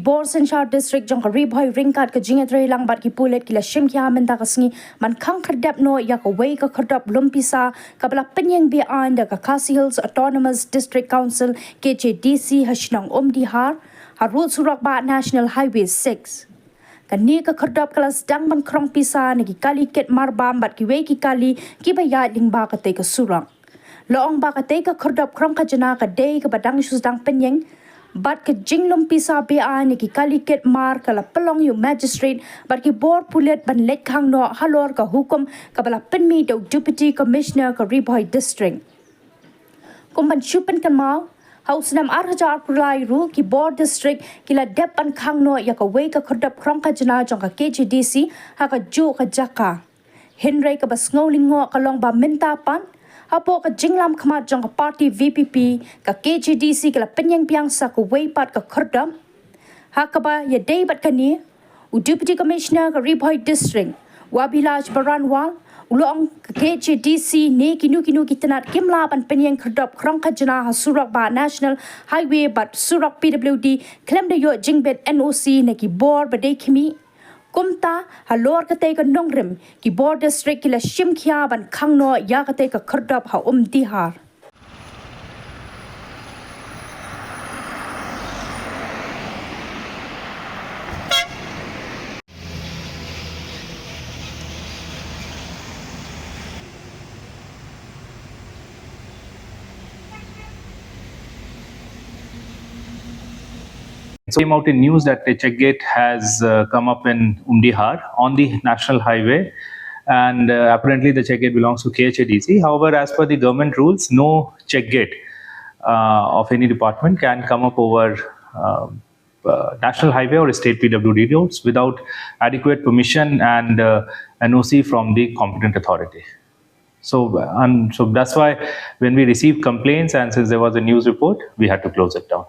nongsynshar district jong ka ribhoi ringkat ka jinget lang bat ki pulet kila shemphang menta ka sngi man khang khadap no ya ka wei ka khadap lumpisa ka bala penyeng bi an da ka Khasi Hills Autonomous District Council KHADC hashnang Umdihar harul surak ba National Highway 6 kani ka khadap kelas dang man krong pisa ni ki kali ket marbam bat ki wei ki kali ki ba ya Lyngba ka te ka surang loong ba ka te ka khadap krong ka jana ka dei ka badang susdang penyeng bat ke jinglum pisa ba ni ki kali ket mar kala pelong yu magistrate bat ki bor pulet ban let khang no halor ka hukum ka bala penmi do deputy commissioner ka ribhoi district kumban chupen kan mau haus nam arhajar pulai ru ki bor district kila depan khang no ya ka wei ka khodap krong ka jana jong ka KHADC ha ka ju ka jaka henry ka bas ngaulingo ka long ba menta pan hapo ka jinglam khamat jong ka party VPP ka KHADC kala penyang piang sa ka wei pat ka khordam ha ka ba ïadei bat kani u deputy commissioner ka ribhoi district wabilaj baranwal ulong ka KHADC ne kinu ki tnad kimla ban penyang khordap krong ka jana ha surak ba national highway bat surak PWD klem de yo jingbet NOC ne ki bor ba de khimi kumta halor ka te ka nongrim ki bor district kila shimkhia ban khangno ya ka te ka khardap ha Umdihar So came out in news that a check gate has come up in Umdihar on the national highway, and apparently the check gate belongs to KHADC. However, as per the government rules, no check gate of any department can come up over national highway or state PWD roads without adequate permission and NOC from the competent authority. So that's why when we received complaints and since there was a news report, we had to close it down.